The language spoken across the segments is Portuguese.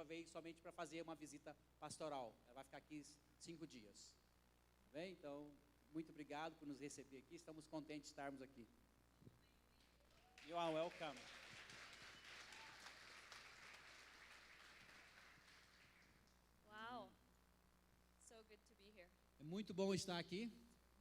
só veio somente para fazer uma visita pastoral. Ela vai ficar aqui 5 dias. Tá bem? Então, muito obrigado por nos receber aqui. Estamos contentes de estarmos aqui. You are welcome. Wow. So good to be here. É muito bom estar aqui.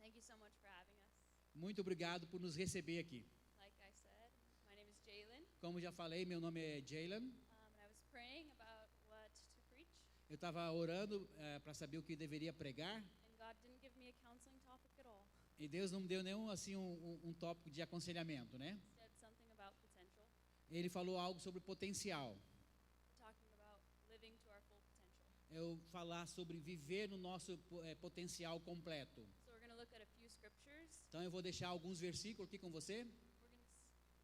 Thank you so much for having us. Muito obrigado por nos receber aqui. Like I said, my name is Jalen. Como já falei, meu nome é Jalen. And I was praying about what to preach. Eu estava orando para saber o que deveria pregar. And God didn't give me a counseling topic at all. E Deus não me deu nenhum assim um tópico de aconselhamento, né? Instead, something about potential. Ele falou algo sobre potencial. Talking about living to our full potential. Eu falar sobre viver no nosso potencial completo. So we're going to look at a few scriptures. Então eu vou deixar alguns versículos aqui com você. We're going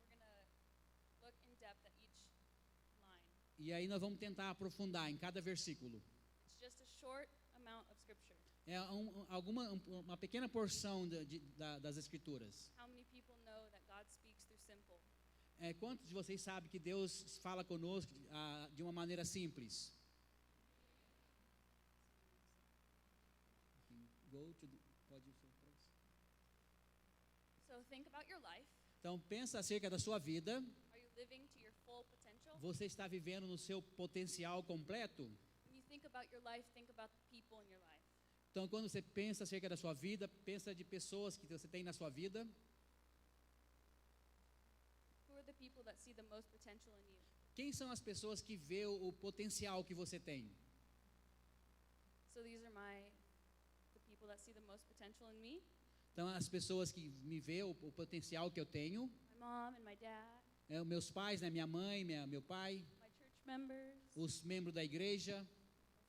to look in depth at each line. E aí nós vamos tentar aprofundar em cada versículo. It's just a short amount of scripture. É uma pequena porção das escrituras. How many people know that God speaks through simple? Quantos de vocês sabem que Deus fala conosco de uma maneira simples? So think about your life. Então pensa acerca da sua vida. Are you living to your full potential? Você está vivendo no seu potencial completo? When you think about your life, think about the people in your life. Então quando você pensa acerca da sua vida, pensa de pessoas que você tem na sua vida. Who are the people that see the most potential in you? Quem são as pessoas que vê o potencial que você tem? So these are the people that see the most potential in me. Então as pessoas que me vê o potencial que eu tenho. My mom and my dad. Meus pais, né, minha mãe, meu pai. My church members. Os membros da igreja. My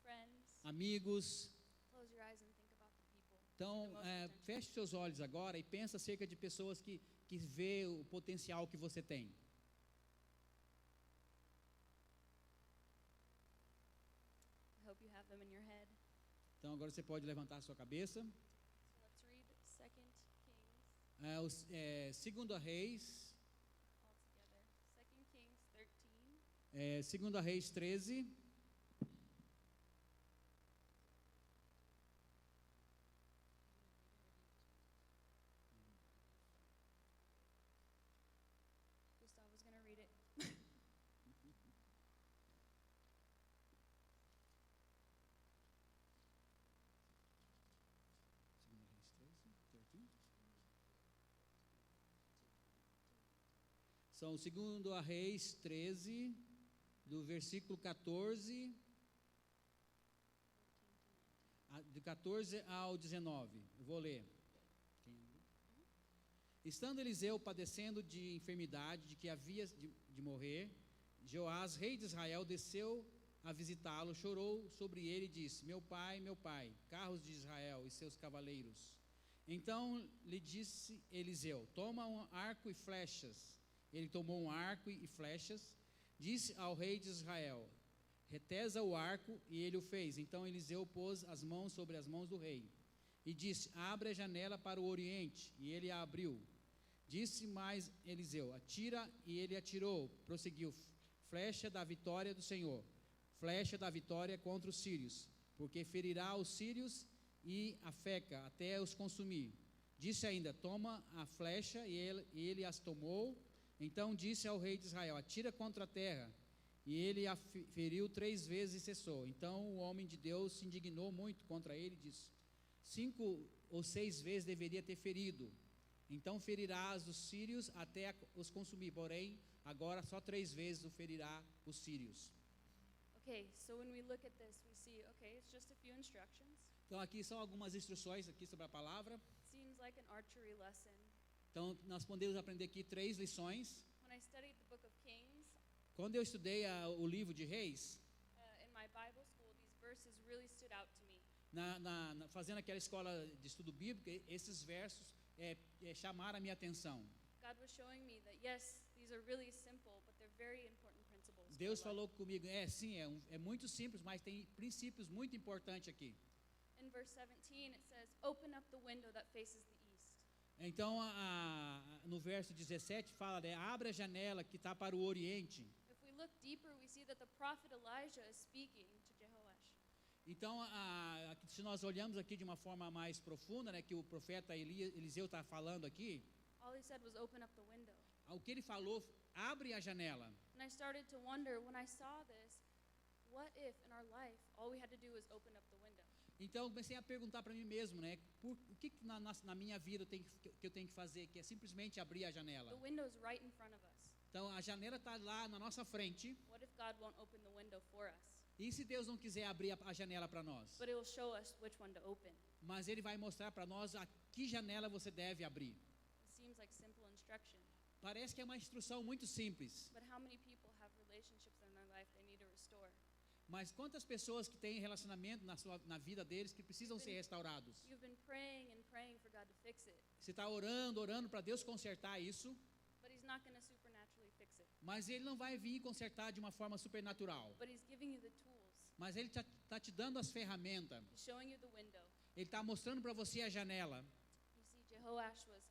friends. Amigos. Close your eyes and think about the people. Então feche seus olhos agora e pensa acerca de pessoas que vê o potencial que você tem. I hope you have them in your head. Então agora você pode levantar a sua cabeça. So let's read 2 Kings. 2 Reis. All together. 2 Kings 13. 2 Reis 13. Gustavo's going to read it. São 2 Reis 13, do versículo 14, de 14 ao 19. Eu vou ler. Estando Eliseu padecendo de enfermidade, de que havia de morrer, Joás, rei de Israel, desceu a visitá-lo, chorou sobre ele e disse: meu pai, carros de Israel e seus cavaleiros. Então lhe disse Eliseu: toma um arco e flechas. Ele tomou um arco e flechas, disse ao rei de Israel: retesa o arco, e ele o fez. Então Eliseu pôs as mãos sobre as mãos do rei e disse: abre a janela para o oriente, e ele a abriu. Disse mais Eliseu: atira, e ele atirou. Prosseguiu: flecha da vitória do Senhor, flecha da vitória contra os sírios, porque ferirá os sírios e a feca até os consumir. Disse ainda: toma a flecha, e ele as tomou. Então disse ao rei de Israel: atira contra a terra, e ele a feriu 3 vezes e cessou. Então o homem de Deus se indignou muito contra ele e disse: 5 ou 6 vezes deveria ter ferido. Então ferirás os sírios até os consumir, porém agora só 3 vezes o ferirá os sírios. Okay, so when we look at this, we see, it's just a few instructions. Então aqui são algumas instruções aqui sobre a palavra. Seems like an archery lesson. Então nós podemos aprender aqui 3 lições. When I studied the book of Kings, quando eu estudei o livro de Reis, in my Bible school, these verses really stood out to me. Fazendo aquela escola de estudo bíblico, esses versos chamaram a minha atenção. God was showing me that yes, these are really simple, but they're very important principles. Deus falou comigo, sim, é muito simples, mas tem princípios muito importantes aqui. In verse 17 it says, open up the window that faces the east. Então no verso 17 fala, abra a janela que está para o oriente. If we look deeper, we see that the prophet Elijah is speaking to Jehoash. Então, se nós olhamos aqui de uma forma mais profunda, né, que o profeta Eliseu está falando aqui, All he said was open up the window. o que ele falou, abre a janela. And I started to wonder when I saw this, what if in our life all we had to do was open up the window? Então, eu comecei a perguntar para mim mesmo, né, o que na minha vida que eu tenho que fazer, que é simplesmente abrir a janela. The window's right in front of us. Então, a janela está lá na nossa frente, What if God won't open the window for us? e se Deus não quiser abrir a janela para nós? But it will show us which one to open. Mas Ele vai mostrar para nós a que janela você deve abrir. It seems like simple instruction. Parece que é uma instrução muito simples, But how many people have relationships in their life they need to restore? mas quantas pessoas que têm relacionamento na vida deles que precisam ser restaurados? You've been praying and praying for God to fix it, Você está orando para Deus consertar isso, but He's not going to supernaturally fix it. mas Ele não vai vir consertar de uma forma supernatural. But He's giving you the tools. Mas Ele está te dando as ferramentas. He's showing you the window. Ele está mostrando para você a janela. You see, Jehoash was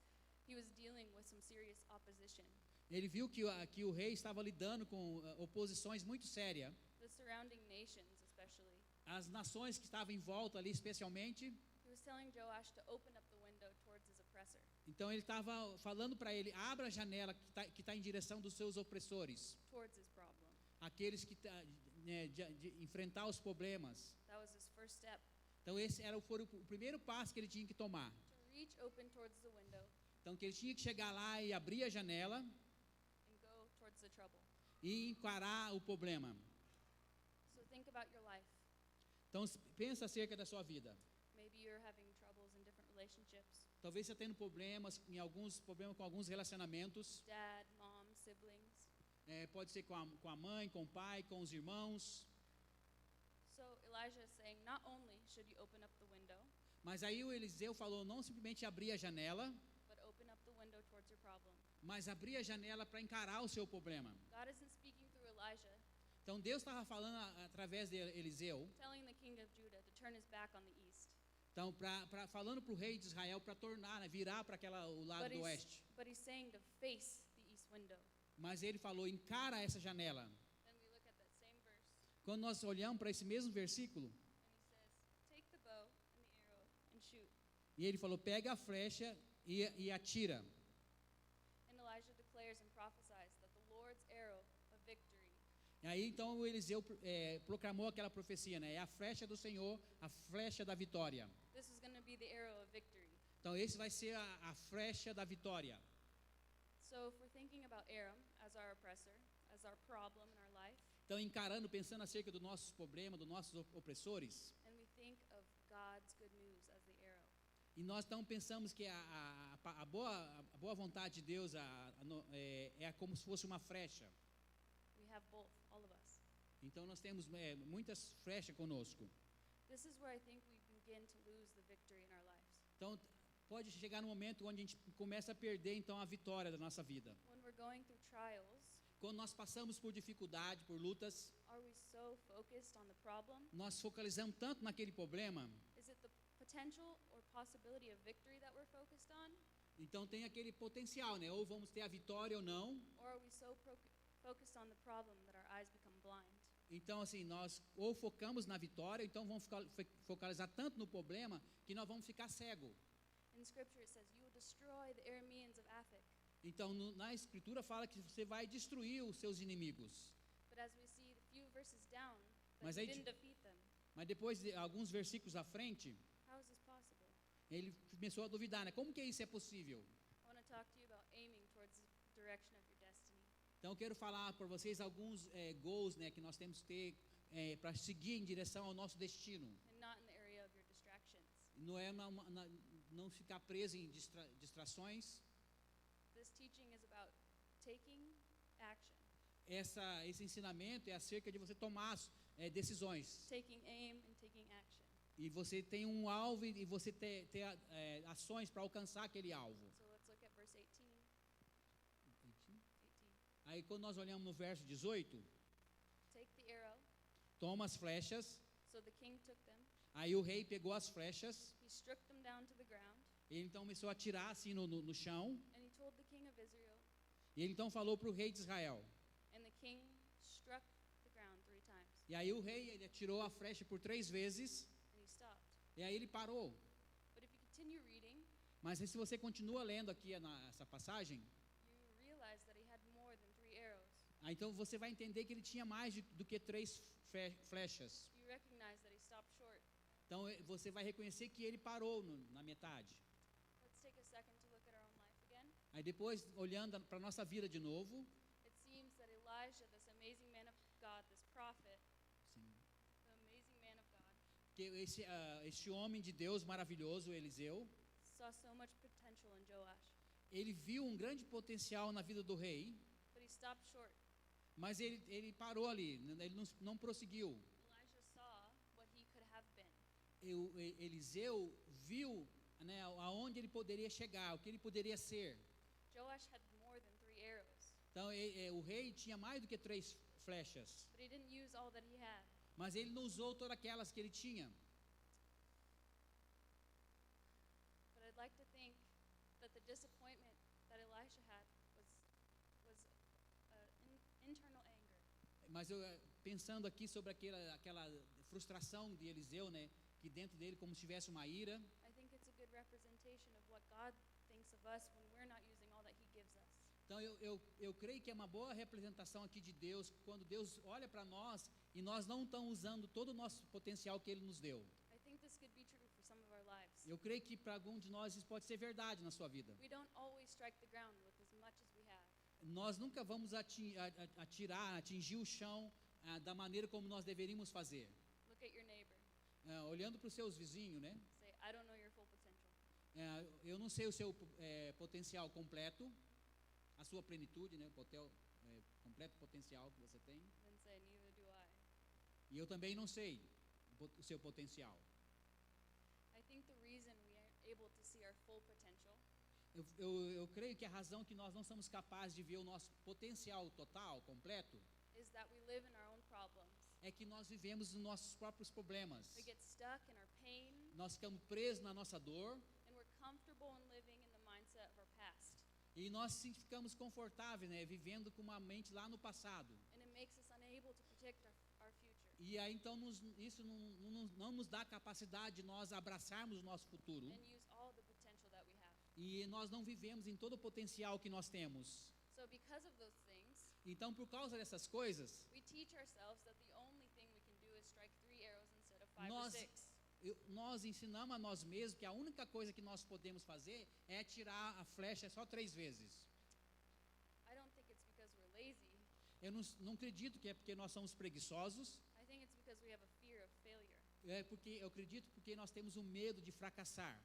dealing with some serious opposition. Ele viu que o rei estava lidando com oposições muito sérias. The surrounding nations, especially. As nações que estavam em volta ali, especialmente. He was telling Joash to open up the window towards his oppressor, Então ele estava falando para ele, abra a janela que tá em direção dos seus opressores. towards his problem. Aqueles que de enfrentar os problemas. That was his first step. Então esse foi o primeiro passo que ele tinha que tomar. To reach open towards the window Então que ele tinha que chegar lá e abrir a janela and go towards the trouble. e encarar o problema. So think about your life. Então pensa acerca da sua vida. Maybe you're having troubles in different relationships. Talvez você tenha problemas com alguns relacionamentos. Dad, mom, siblings. Pode ser com a mãe, com o pai, com os irmãos. So Elijah is saying, not only should you open up the window, Mas aí o Eliseu falou, não simplesmente abrir a janela, but open up the window towards your problem. mas abrir a janela para encarar o seu problema. God isn't speaking through Elijah, Então Deus estava falando através de Eliseu, telling the king of Judah to turn his back on the east. então falando para o rei de Israel para tornar, né, virar para o lado do oeste. But he's saying to face the east window. Mas ele falou, encara essa janela. Then we look at that same verse, Quando nós olhamos para esse mesmo versículo, and he says, take the bow and the arrow and shoot. e ele falou, pega a flecha e atira. And Elijah declares and prophesies that the Lord's arrow of victory E aí então o Eliseu proclamou aquela profecia, né? É a flecha do Senhor, a flecha da vitória. This is going to be the arrow of victory. Então esse vai ser a flecha da vitória. So if we're thinking about Aram as our oppressor, as our problem in our life, Então encarando, pensando acerca dos nossos problemas, dos nossos opressores, and we think of God's good news as the arrow, e nós então pensamos que a boa vontade de Deus é como se fosse uma flecha. we have both, all of us. Então nós temos muitas flechas conosco. This is where I think we begin to lose the victory in our lives. Então pode chegar no momento onde a gente começa a perder então a vitória da nossa vida. When we're going through trials, Quando nós passamos por dificuldade, por lutas, are we so focused on the problem? nós focalizamos tanto naquele problema. Is it the potential or possibility of victory that we're focused on? Então tem aquele potencial, né? Ou vamos ter a vitória ou não. Or are we so focused on the problem that our eyes become blind? Então assim, nós ou focamos na vitória, então vamos focalizar tanto no problema que nós vamos ficar cego. In Scripture it says, you will destroy the Arameans of Aphek. Então na escritura fala que você vai destruir os seus inimigos. But as we see a few verses down, that Mas he aí didn't defeat them. Mas depois de alguns versículos à frente, How is this possible? ele começou a duvidar, né? Como que isso é possível? I want to talk to you about aiming towards the direction of your destiny. Então eu quero falar para vocês alguns goals, né, que nós temos que ter para seguir em direção ao nosso destino. And not in the area of your distractions. Não é não ficar preso em distrações. This teaching is about taking action, Esse ensinamento é acerca de você tomar decisões. taking aim and taking action. E você tem um alvo e você ter ações para alcançar aquele alvo. So let's look at verse 18. 18. Aí quando nós olhamos no verso 18, Take the arrow. toma as flechas. So the king took them. Aí o rei pegou as flechas. He struck them down to the ground. Ele então começou a atirar assim no chão. And he told the king of Israel. E ele então falou para o rei de Israel. And the king E aí o rei, ele atirou a flecha por 3 vezes, and he stopped. e aí ele parou. But if you continue reading, Mas se você continua lendo aqui essa passagem, you realize that he had more than 3 arrows. então você vai entender que ele tinha mais do que 3 flechas. You recognize that he stopped short. Então você vai reconhecer que ele parou na metade. Let's take a second to look at our own life again. Aí depois, olhando para a nossa vida de novo, It seems that Elijah, this amazing man of God, this prophet, sim, the amazing man of God, que esse homem de Deus maravilhoso, Eliseu, saw so much potential in Joash. ele viu um grande potencial na vida do rei, But he stopped short. mas ele parou ali, ele não prosseguiu. Elijah saw what he could have been. Eliseu viu, né, aonde ele poderia chegar, o que ele poderia ser. Joash had more than 3 arrows, Então o rei tinha mais do que 3 flechas, but he didn't use all that he had. mas ele não usou todas aquelas que ele tinha. But I'd like to think that the disappointment that Elisha had was internal anger. Mas pensando aqui sobre aquela frustração de Eliseu, né, que dentro dele como se tivesse uma ira, I think it's a good representation of what God thinks of us when we're not using all that he gives us. então eu creio que é uma boa representação aqui de Deus, quando Deus olha para nós e nós não estamos usando todo o nosso potencial que Ele nos deu. I think this could be true for some of our lives. Eu creio que para algum de nós isso pode ser verdade na sua vida. We don't always strike the ground with as much as we have. Nós nunca vamos atingir o chão da maneira como nós deveríamos fazer. Look at your neighbor. Olhando para os seus vizinhos, né? Say, I don't know your full potential. Eu não sei o seu potencial completo, a sua plenitude, né? Completo potencial que você tem. Then say, neither do I. E eu também não sei o seu potencial. I think the reason we aren't able to see our full potential Eu creio que a razão que nós não somos capazes de ver o nosso potencial total, completo, is that we live in our own problems. é que nós vivemos nos nossos próprios problemas. We get stuck in our pain, Nós ficamos presos na nossa dor and we're comfortable in living in the mindset of our past. e nós sim ficamos confortáveis, né, vivendo com uma mente lá no passado. And it makes us unable to protect our future. E aí então isso não nos dá a capacidade de nós abraçarmos o nosso futuro. And use all the potential that we have. E nós não vivemos em todo o potencial que nós temos. So because of those things, Então, por causa dessas coisas, we teach ourselves that the only thing we can do is strike 3 arrows instead of 5 or nós, 6. nós ensinamos a nós mesmos que a única coisa que nós podemos fazer é tirar a flecha só 3 vezes. I don't think it's because we're lazy. Eu não acredito que é porque nós somos preguiçosos. I think it's because we have a fear of failure. Eu acredito porque nós temos um medo de fracassar.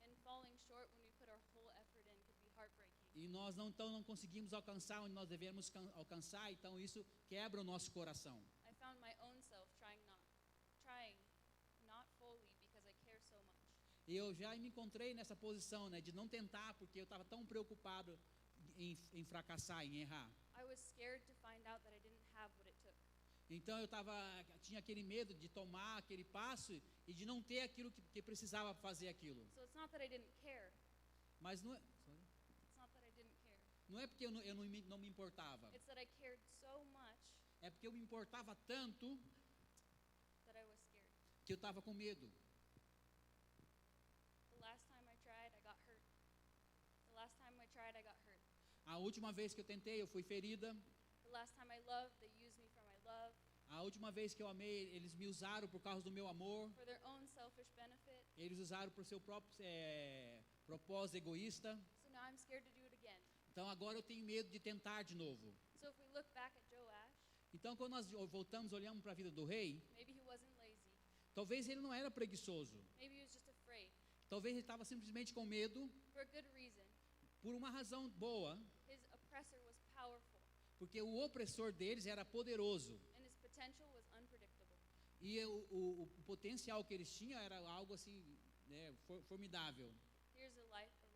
And falling short when we put our whole effort in could be heartbreaking. E nós não conseguimos alcançar onde nós devemos alcançar, então isso quebra o nosso coração. I found my own self trying not fully because I care so much. E eu já me encontrei nessa posição, né, de não tentar porque eu estava tão preocupado em fracassar, em errar. I was scared to find out that I didn't have what it took. Então tinha aquele medo de tomar aquele passo e de não ter aquilo que precisava fazer aquilo. So it's not that I didn't care. Mas não é, It's not that I didn't care. não é porque eu não me importava. It's that I cared so much É porque eu me importava tanto that I was scared. que eu estava com medo. The last time I tried, I got hurt. The last time I tried, I got hurt. A última vez que eu tentei, eu fui ferida. The last time I loved, they used me for my love, A última vez que eu amei, eles me usaram por causa do meu amor. for their own selfish benefit. Eles usaram por seu próprio propósito egoísta. So now I'm scared to do it again. Então agora eu tenho medo de tentar de novo. So if we look back at Joash, Então quando nós voltamos, olhamos para a vida do rei, maybe he wasn't lazy. talvez ele não era preguiçoso. Maybe he was just afraid. Talvez ele estava simplesmente com medo For a good reason. por uma razão boa, His oppressor was powerful, porque o opressor deles era poderoso. and his potential was unpredictable. E o potencial que eles tinham era algo assim, né, formidável. Here's a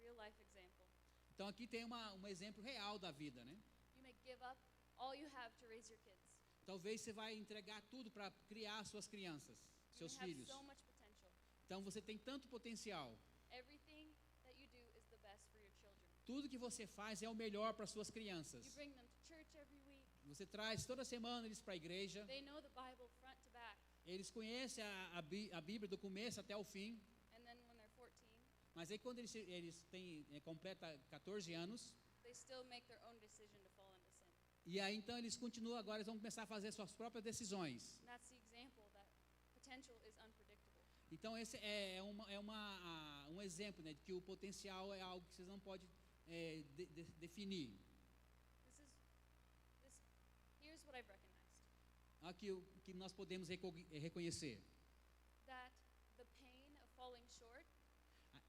real life example. Então aqui tem um exemplo real da vida, né? You may give up all you have to raise your kids. Talvez você vai entregar tudo para criar suas crianças, You seus may have filhos. so much potential. Então você tem tanto potencial. Everything that you do is the best for your children. Tudo que você faz é o melhor para suas You crianças. bring them to church every week. Você traz toda semana eles para a igreja. They know the Bible front Eles conhecem a Bíblia do começo até o fim, and then when they're 14, mas aí quando eles completa 14 anos, they still make their own decision to fall into sin. e aí então eles continuam agora, eles vão começar a fazer suas próprias decisões. And that's the example that potential is unpredictable. Então esse um exemplo, né, de que o potencial é algo que vocês não podem definir. Here's what I've recognized. Aqui o que nós podemos reconhecer. That the pain of falling short,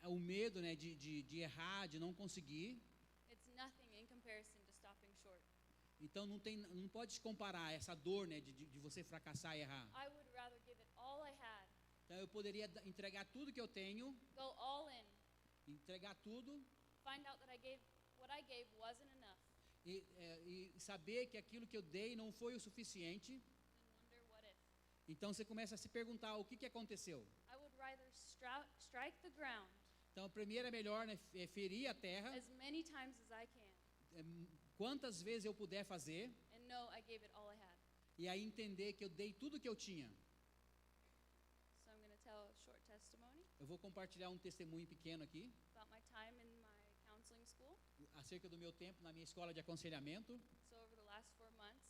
O medo, né, de errar, de não conseguir. it's nothing in comparison to stopping short. Então não pode se comparar essa dor, né, de você fracassar e errar. I would rather give it all I had, Então eu poderia entregar tudo que eu tenho, go all in, entregar tudo find out that what I gave wasn't enough, e saber que aquilo que eu dei não foi o suficiente. and wonder what if. Então você começa a se perguntar o que aconteceu. I would rather strike the ground Então primeiro é melhor, né, ferir a terra as many times as I can quantas vezes eu puder fazer and know I gave it all I had. e aí entender que eu dei tudo que eu tinha. So I'm going to tell a short testimony Eu vou compartilhar um testemunho pequeno aqui about my time in my counseling school. acerca do meu tempo na minha escola de aconselhamento. So over the last 4 months,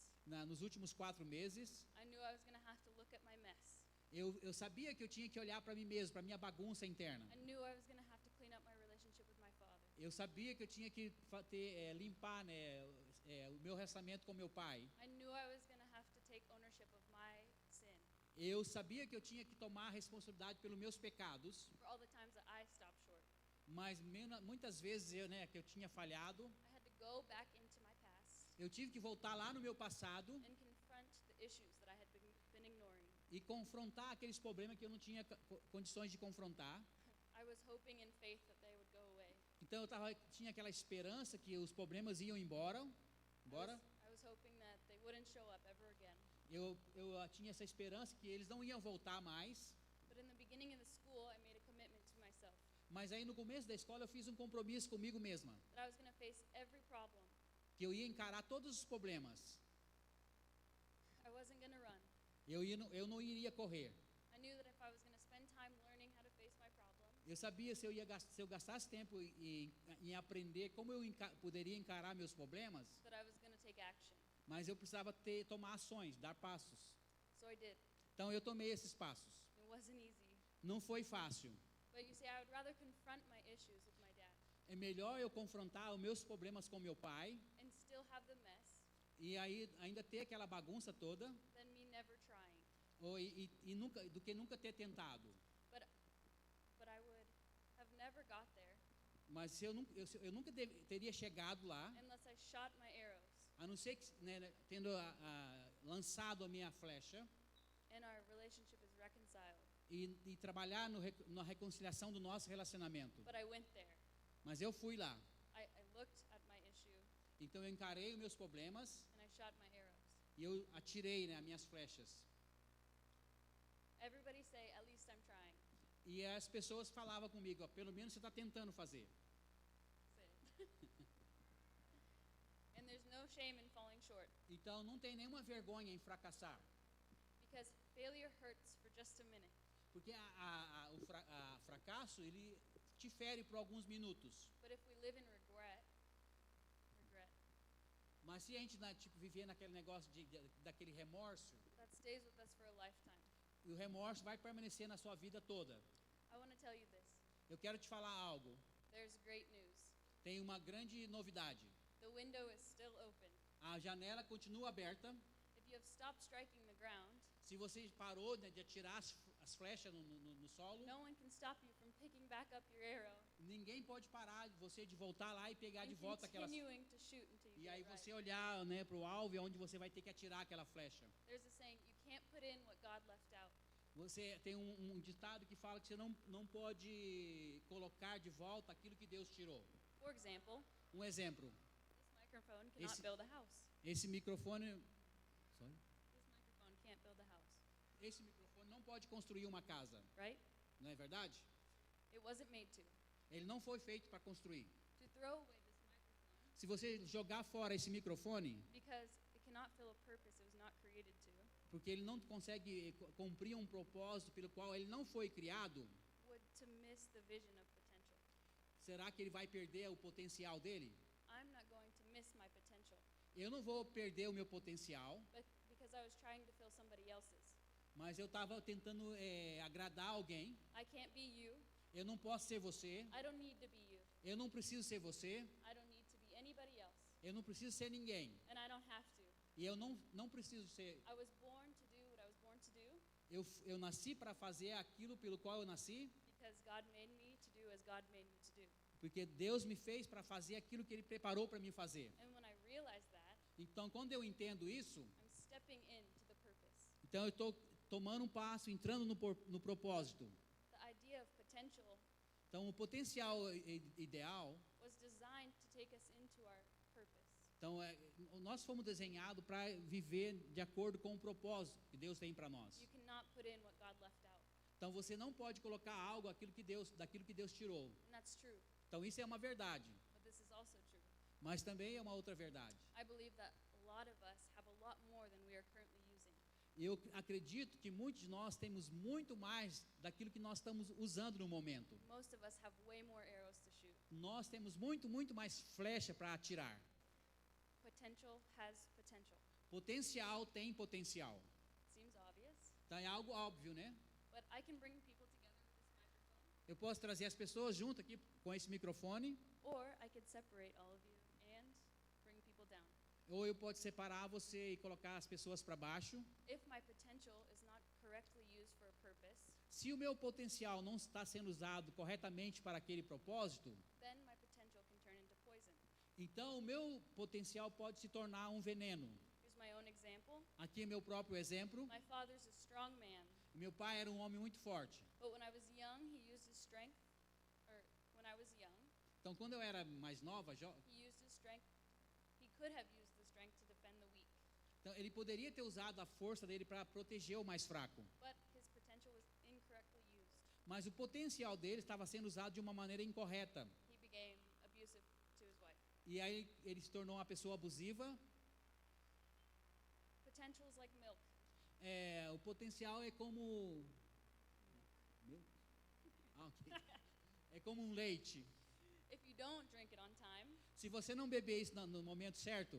Nos últimos 4 meses, I knew I was going to have to look at my mess. eu sabia que eu tinha que olhar para mim mesmo, para minha bagunça interna. I knew I was going to have to clean up my relationship with my father. Eu sabia que eu tinha que limpar, né, o meu relacionamento com meu pai. I knew I was going to have to take ownership of my sin Eu sabia que eu tinha que tomar a responsabilidade pelos meus pecados, for all the times that I stopped short. mas muitas vezes que eu tinha falhado, I had to go back into my past eu tive que voltar lá no meu passado and confront the issues that I had been ignoring. e confrontar aqueles problemas que eu não tinha condições de confrontar. I was hoping in faith that they would go away. Então eu tinha aquela esperança que os problemas iam embora. I was hoping that they wouldn't show up ever again. Eu tinha essa esperança que eles não iam voltar mais. But in the beginning of the school, I made a commitment to myself Mas aí no começo da escola eu fiz um compromisso comigo mesma, that I was going to face every problem. que eu ia encarar todos os problemas. I wasn't going to run. Eu não iria correr. I knew that if I was going to spend time learning how to face my problems, Eu sabia se eu gastasse tempo em aprender como eu poderia encarar meus problemas, that I was going to take action. mas eu precisava tomar ações, dar passos. So I did. Então eu tomei esses passos. It wasn't easy. Não foi fácil. But you see, I would rather confront my issues with my dad É melhor eu confrontar os meus problemas com meu pai and still have the mess e aí ainda ter aquela bagunça toda, than me never trying. do que nunca ter tentado. But I would have never got there Mas eu nunca teria chegado lá, unless I shot my arrows a não ser que, né, tendo lançado a minha flecha and our relationship is reconciled. e trabalhar na reconciliação do nosso relacionamento. But I went there. Mas eu fui lá. I looked at my issue Então eu encarei os meus problemas and I shot my arrows. e eu atirei, né, as minhas flechas. Everybody say, at least I'm trying. E as pessoas falavam comigo, ó, pelo menos você está tentando fazer. Say it. And there's no shame in falling short Então não tem nenhuma vergonha em fracassar. because failure hurts for just a minute. Porque o fracasso, ele te fere por alguns minutos. But if we live in regret, Mas se a gente viver naquele negócio daquele remorso, that stays with us for a lifetime. o remorso vai permanecer na sua vida toda. I want to tell you this. Eu quero te falar algo. There's great news. Tem uma grande novidade. The window is still open. A janela continua aberta. If you have stopped striking the ground, Se você parou, né, de atirar as flechas no solo, no one can stop you from picking back up your arrow ninguém pode parar você de voltar lá e pegar and de volta aquelas. continuing to shoot until you E get aí it right. você olhar, né, para o alvo e onde você vai ter que atirar aquela flecha. There's a saying, you can't put in what God left out. Você tem um ditado que fala que você não pode colocar de volta aquilo que Deus tirou. For example, Um exemplo. this microphone cannot Esse- build a house. Esse microfone, sorry? This microphone can't build a house, Esse microfone não pode construir uma casa, right? não é verdade? It wasn't made to. Ele não foi feito para construir. To throw away this microphone Se você jogar fora esse microfone, because it cannot fill a purpose it was not created to. porque ele não consegue cumprir um propósito pelo qual ele não foi criado, would to miss the vision of potential. será que ele vai perder o potencial dele? I'm not going to miss my potential, Eu não vou perder o meu potencial, but because I was trying to fill somebody else's. mas eu estava tentando agradar alguém. I can't be you. Eu não posso ser você. I don't need to be you. Eu não preciso ser você. I don't need to be anybody else. Eu não preciso ser ninguém. And I don't have to. E eu não preciso ser. I was born to do what I was born to do Eu nasci para fazer aquilo pelo qual eu nasci, because God made me to do as God made me to do. porque Deus me fez para fazer aquilo que Ele preparou para mim fazer. And when I realize that, Então, quando eu entendo isso, I'm stepping into the purpose. então eu estou tomando um passo, entrando no propósito. The idea of potential Então, o potencial ideal. was designed to take us into our purpose. Então, nós fomos desenhados para viver de acordo com o propósito que Deus tem para nós. You cannot put in what God left out. Então, você não pode colocar algo daquilo que Deus tirou. And that's true, Então, isso é uma verdade, but this is also true. mas também é uma outra verdade. I believe that a lot of us have a lot more than we are currently using. Eu acredito que muitos de nós temos muito mais daquilo que nós estamos usando no momento. Most of us have way more arrows to shoot. Nós temos muito mais flecha para atirar. Potential has potential. Potencial tem potencial. Seems obvious, Então, é algo óbvio, né? but I can bring people together with this microphone, Eu posso trazer as pessoas junto aqui com esse microfone, or I could separate all of you and bring people down. ou eu posso separar você e colocar as pessoas para baixo. If my potential is not correctly used for a purpose, Se o meu potencial não está sendo usado corretamente para aquele propósito, then my potential can turn into poison. então o meu potencial pode se tornar um veneno. Here's my own example. Aqui é meu próprio exemplo. My father's a strong man, Meu pai era um homem muito forte. but when I was young, he used his strength, or when I was young, Então, quando eu era mais nova, he used his strength, he could have used the strength to defend the weak, então, ele poderia ter usado a força dele para proteger o mais fraco. but his potential was incorrectly used. Mas o potencial dele estava sendo usado de uma maneira incorreta. He became abusive to his wife. E aí ele se tornou uma pessoa abusiva. Potential is like milk. O potencial é como... Milk? Ah, ok. É como um leite. If you don't drink it on time, Se você não beber isso no momento certo,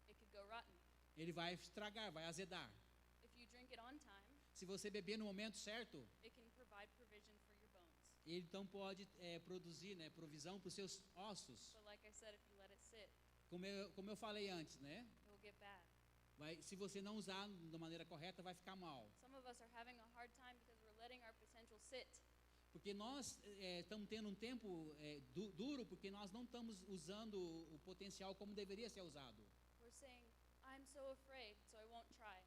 it could go rotten. ele vai estragar, vai azedar. If you drink it on time, Se você beber no momento certo, it can provide provision for your bones. ele então pode produzir, né, provisão para os seus ossos. But like I said, if you let it sit, Como eu falei antes, né? it will get bad. Se você não usar da maneira correta, vai ficar mal. Some of us are having a hard time because we're letting our potential sit. Porque nós estamos tendo um tempo duro, porque nós não estamos usando o potencial como deveria ser usado. We're saying, I'm so afraid, so I won't try.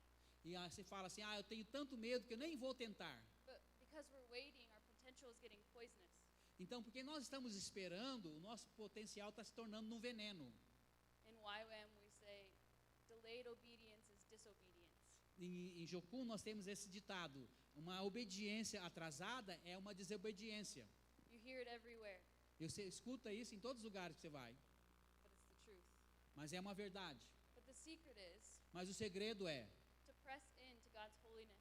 E aí você fala assim, eu tenho tanto medo que eu nem vou tentar. But because we're waiting, our potential is getting poisonous. Então, porque nós estamos esperando, o nosso potencial está se tornando um veneno. In YWAM, we say, delayed obedience is disobedience. Em Jokun nós temos esse ditado, uma obediência atrasada é uma desobediência. You hear it everywhere, Você escuta isso em todos os lugares que você vai, but it's the truth. mas é uma verdade. But the secret is Mas o segredo é to press into God's holiness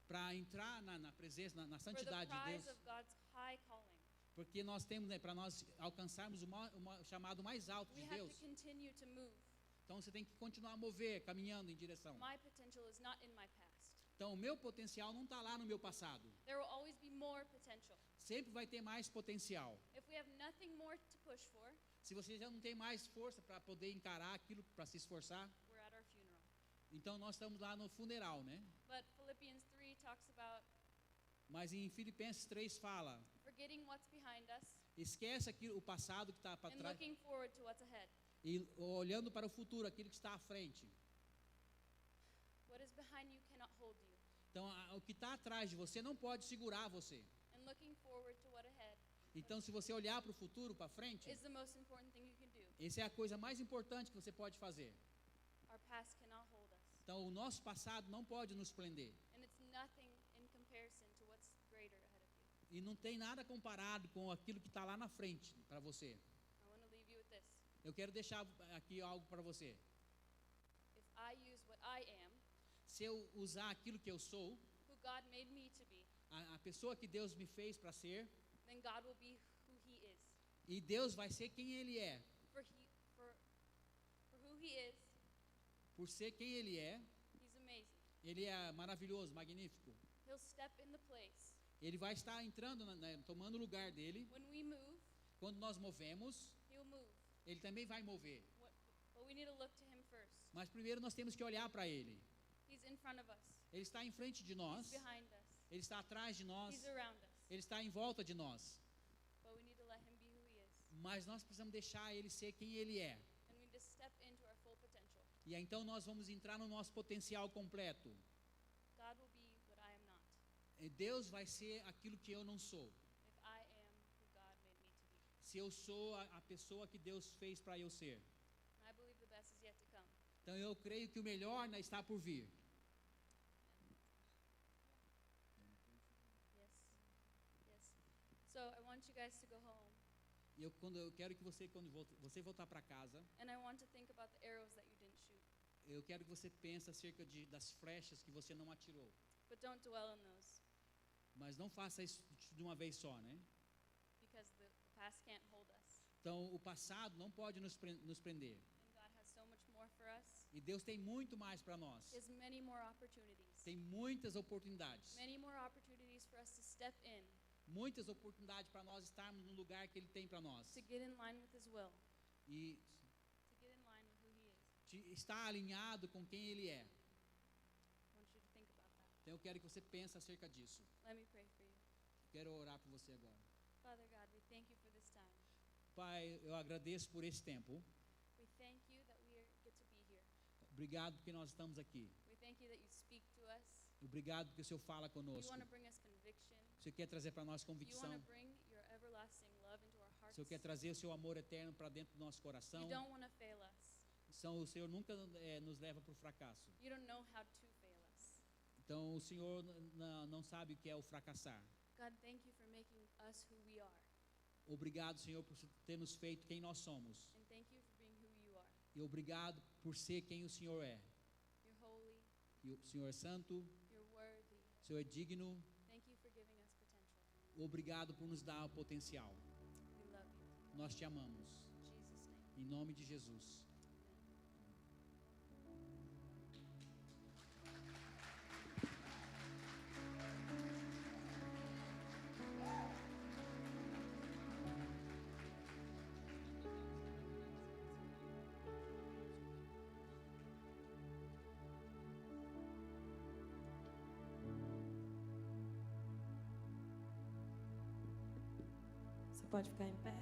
para entrar na presença, na for the santidade de prize Deus, of God's high calling. porque nós temos, para nós alcançarmos o chamado mais alto We de have Deus. to continue to move. Então você tem que continuar a mover, caminhando em direção. My potential is not in my past. Então o meu potencial não está lá no meu passado. There will always be more potential. Sempre vai ter mais potencial. If we have nothing more to push for, Se você já não tem mais força para poder encarar aquilo, para se esforçar, we're at our funeral. então nós estamos lá no funeral, né? But Philippians 3 talks about Mas em Filipenses 3 fala, forgetting what's behind us esquece aquilo, o passado que está para and trás looking forward to what's ahead. e olhando para o futuro, aquilo que está à frente. What is behind you cannot hold you. Então o que está atrás de você não pode segurar você. And looking forward to what ahead Então se você olhar para o futuro, para frente, is the most important thing you can do. essa é a coisa mais importante que você pode fazer. Our past cannot hold us. Então o nosso passado não pode nos prender. And it's nothing in comparison to what's greater ahead of you. E não tem nada comparado com aquilo que está lá na frente para você. I want to leave you with this. Eu quero deixar aqui algo para você. If I use what I am se eu usar aquilo que eu sou, who God made me to be, a pessoa que Deus me fez para ser, then God will be who He is. e Deus vai ser quem Ele é. For who He is, Por ser quem Ele é, He's amazing. Ele é maravilhoso, magnífico. He'll step in the place. Ele vai estar entrando, tomando o lugar dele. When we move, Quando nós movemos, He'll move. Ele também vai mover. But we need to look to Him first. Mas primeiro nós temos que olhar para Ele. He's in front of us. Ele está em frente de He's nós, behind us. Ele está atrás de nós, He's around us. Ele está em volta de nós. But we need to let Him be who He is. Mas nós precisamos deixar Ele ser quem Ele é. And we need to step into our full potential. E aí, então nós vamos entrar no nosso potencial completo. God will be what I am not. E Deus vai ser aquilo que eu não sou. If I am who God made me to be. Se eu sou a pessoa que Deus fez para eu ser. And I believe the best is yet to come. Então eu creio que o melhor ainda está por vir. Yes. Yes. So I want you guys to go home. E eu quero que você, quando você voltar para casa, And I want to think about the arrows that you didn't shoot. eu quero que você pense acerca das flechas que você não atirou. But don't dwell on those. Mas não faça isso de uma vez só, né? Because the past can't hold us. Então o passado não pode nos prender. And God has so much more for us. E Deus tem muito mais para nós. He has many more opportunities. Tem muitas oportunidades. Many more opportunities for us to step in. Muitas oportunidades para nós estarmos no lugar que Ele tem para nós. To get in line with His will. E To get in line with who He is. de estar alinhado com quem Ele é. I want you to think about that. Então eu quero que você pense acerca disso. Let me pray for you. Quero orar por você agora. Father God, we thank you for this time. Pai, eu agradeço por esse tempo. We thank you that we get to be here. Obrigado porque nós estamos aqui. We thank you that you speak to us. Obrigado porque o Senhor fala You conosco. want to bring us conviction. O Senhor quer trazer para nós You want convicção. to bring your everlasting love into our O hearts. Senhor quer trazer o seu amor eterno para dentro do nosso coração. You don't want to fail us. O Senhor nunca nos leva para o fracasso. You don't know how to fail us. Então o Senhor não sabe o que é o fracassar. God, thank you for making us who we are. Obrigado, Senhor, por ter nos feito quem nós somos. And thank you for being who you are. E obrigado por ser quem o Senhor é. You're holy. E o Senhor é santo, You're worthy. o Senhor é digno. Thank you for giving us potential. Obrigado por nos dar o potencial. We love you. Nós te amamos. In Jesus' name. Em nome de Jesus. Você pode ficar em pé.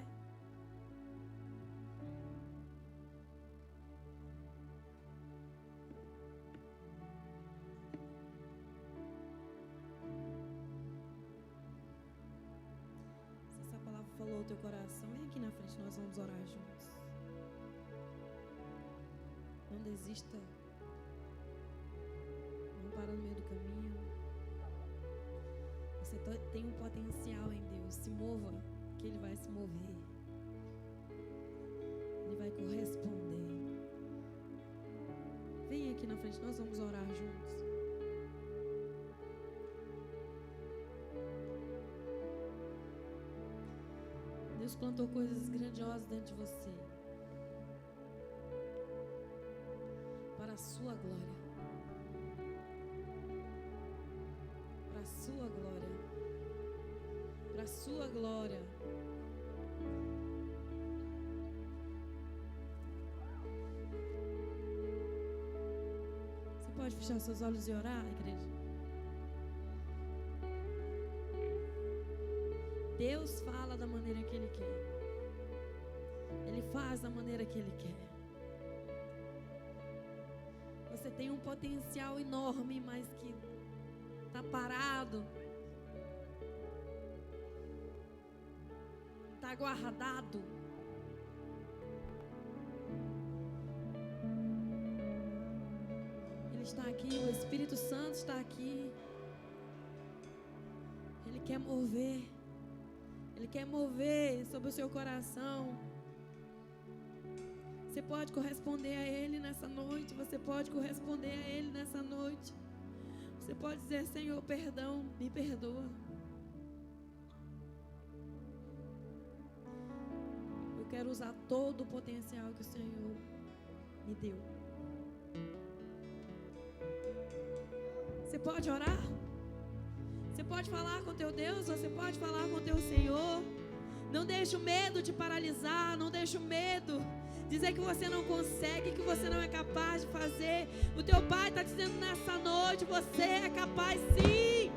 Se essa palavra falou o teu coração, vem aqui na frente, nós vamos orar juntos. Não desista. Não para no meio do caminho. Você tem um potencial em Deus. Se mova, que Ele vai se mover. Ele vai corresponder. Vem aqui na frente, nós vamos orar juntos. Deus plantou coisas grandiosas dentro de você. Para a sua glória. Para a sua glória. Para a sua glória. Você pode fechar seus olhos e orar, igreja? Deus fala da maneira que Ele quer. Ele faz da maneira que Ele quer. Você tem um potencial enorme, mas que está parado. Está guardado. Ele está aqui, o Espírito Santo está aqui. Ele quer mover. Ele quer mover sobre o seu coração. Você pode corresponder a Ele nessa noite. Você pode corresponder a Ele nessa noite. Você pode dizer: Senhor, perdão, me perdoa. Eu quero usar todo o potencial que o Senhor me deu. Você pode orar? Você pode falar com teu Deus? Você pode falar com teu Senhor? Não deixe o medo te paralisar. Não deixe o medo dizer que você não consegue, que você não é capaz de fazer. O teu Pai está dizendo nessa noite: você é capaz sim.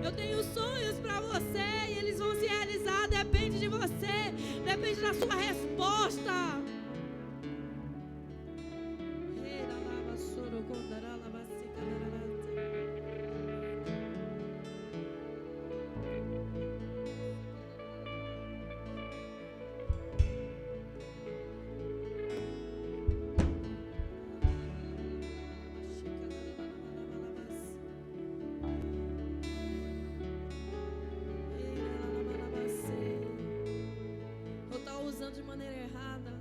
Eu tenho sonhos para você e eles vão se realizar. Depende de você, depende da sua resposta. De maneira errada,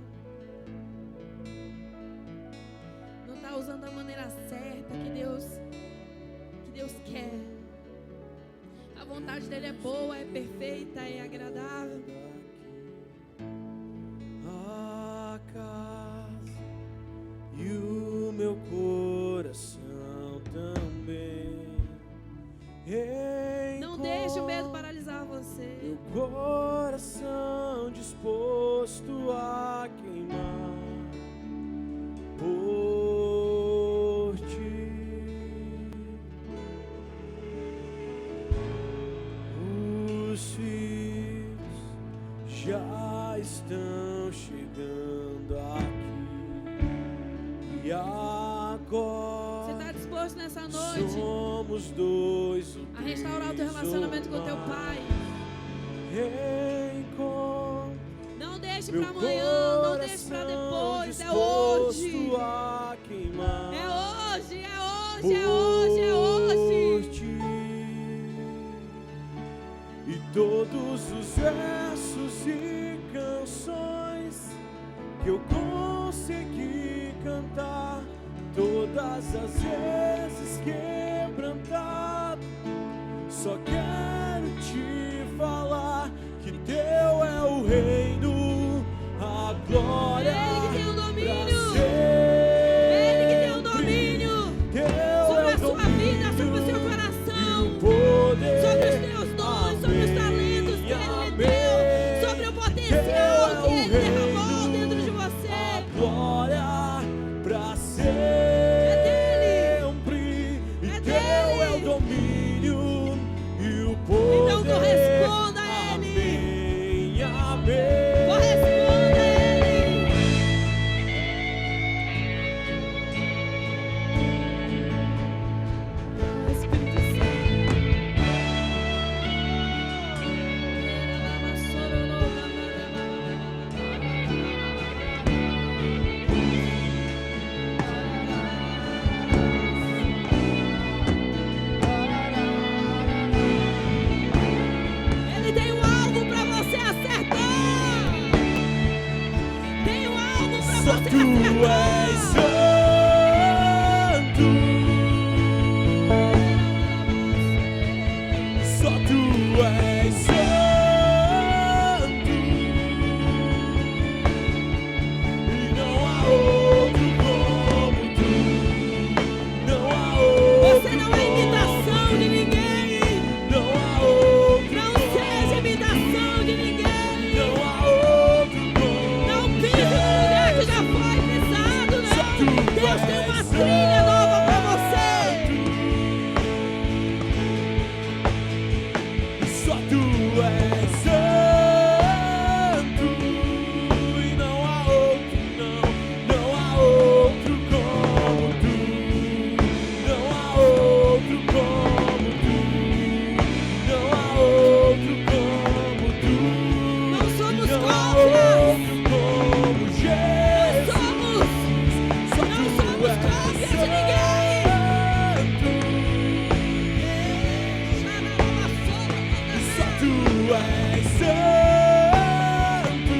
não está usando da maneira certa que Deus quer. A vontade dele é boa, é perfeita, é agradável. A casa e o meu coração também. Não deixe o medo paralisar você. Meu coração disposto a queimar por ti. Os filhos já estão chegando aqui e agora você está disposto nessa noite somos dois a restaurar o teu relacionamento com o teu Pai? Não deixe para amanhã, não deixe para depois. É hoje. É hoje, é hoje, é hoje, é hoje. E todos os versos e canções que eu consegui cantar, todas as vezes quebrantado, só quero te falar que teu é o reino, a glória. Ele que tem o domínio. Ele que tem o domínio sobre a sua vida, sobre o seu coração, sobre os teus dons, sobre os talentos que Ele deu, sobre o potencial que Ele derramou dentro de você. A glória pra sempre. E teu é o domínio e o poder. Então corresponda a Ele. Amém, amém. Corresponda a Ele. Espírito Ele tem um alvo para você acertar. Tem um alvo para Só você tu és acertar. santo. Só tu és santo. E não há outro como tu. Não há outro. Você não é imitação de ninguém. Não há outro. Não seja imitação de ninguém. Não há outro como. Não pise no lugar que já foi pisado, não. Deus tem uma trilha nova para você. Só tu és santo e não há outro, não há outro como tu, não há outro como tu, não há outro como tu, Não somos não há cópias. outro como Jesus. Não somos cópias de ninguém. Só tu és santo.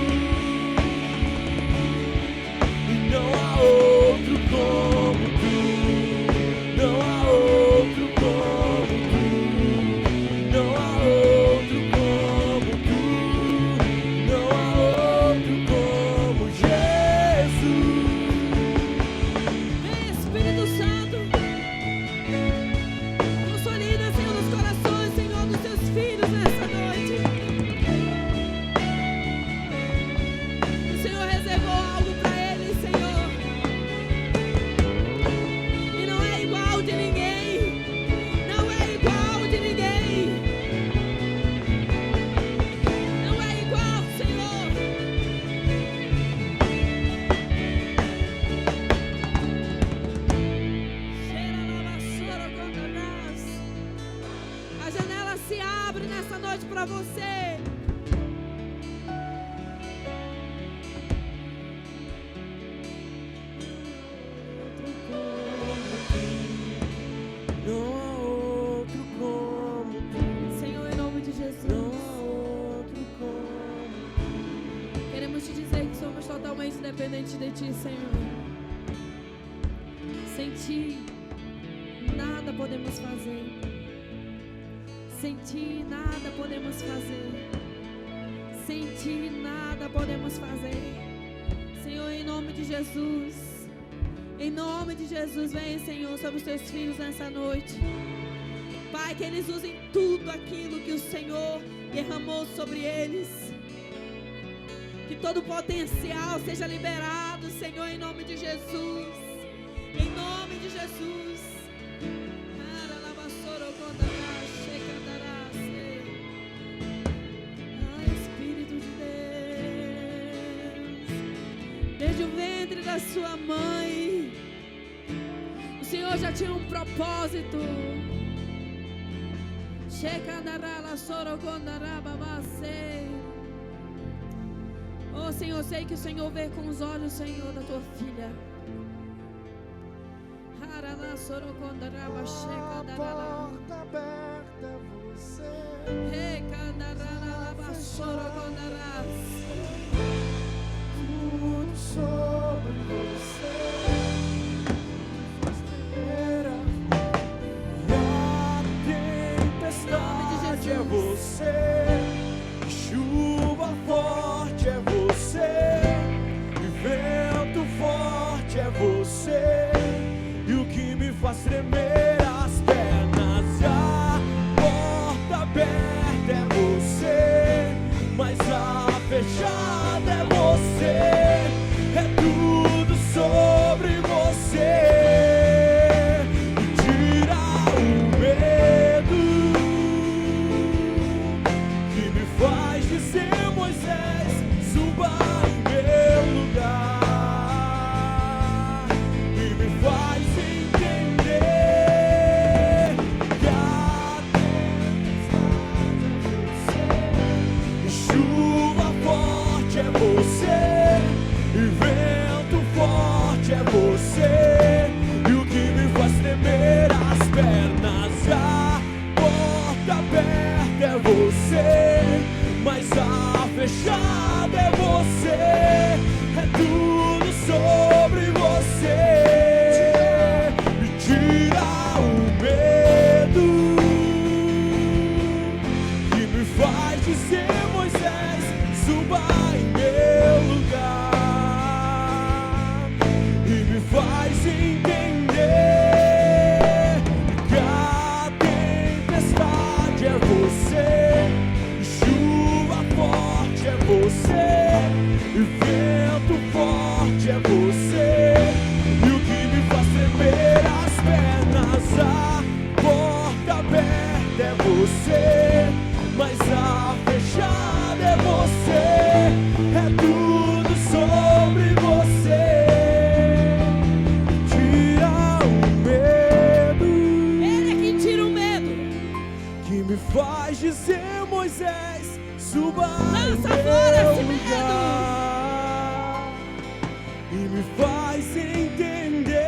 se abre nessa noite para você. Não há outro como tu. Senhor, em nome de Jesus, Não há outro como queremos te dizer que somos totalmente dependentes de ti, Senhor. Sem ti, nada podemos fazer. Sem ti, nada podemos fazer. Sem ti, nada podemos fazer. Senhor, em nome de Jesus. Em nome de Jesus, vem, Senhor, sobre os teus filhos nessa noite. Pai, que eles usem tudo aquilo que o Senhor derramou sobre eles. Que todo potencial seja liberado, Senhor, em nome de Jesus. Em nome de Jesus. Ai, Espírito de Deus. Desde o ventre da sua mãe, o Senhor já tinha um propósito. Oh, Senhor, eu sei que o Senhor vê com os olhos, Senhor, da tua filha. a porta aberta é você. Tudo sobre você. E a tempestade é você. Chuva forte é você. E vento forte é você. E o que me faz tremer as pernas. A porta aberta é você, mas a fechada é você. É tudo sobre você. E tira o medo que me faz dizer: Moisés, suba em meu lugar. E me faz entender que a tempestade é você. E chuva forte é você. E vento forte é você. E o que me faz tremer as pernas. A porta aberta é você, mas a fechada é você. É tudo sobre você. E tira o medo que me faz dizer: Moisés, suba em meu lugar. E me faz entender que a tempestade é você. E chuva forte é você. E vento forte é você. E o que me faz tremer as pernas. A porta aberta é você, mas a fechada é você. É tudo sobre você. Tira o medo. Ele é quem tira o medo. Que me faz dizer: Moisés, suba Lança em fora meu esse medo. lugar. E me faz entender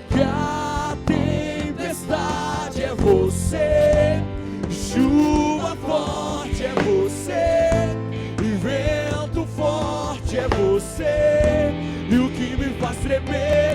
que a tempestade é você. Chuva forte é você. E vento forte é você. E o que me faz tremer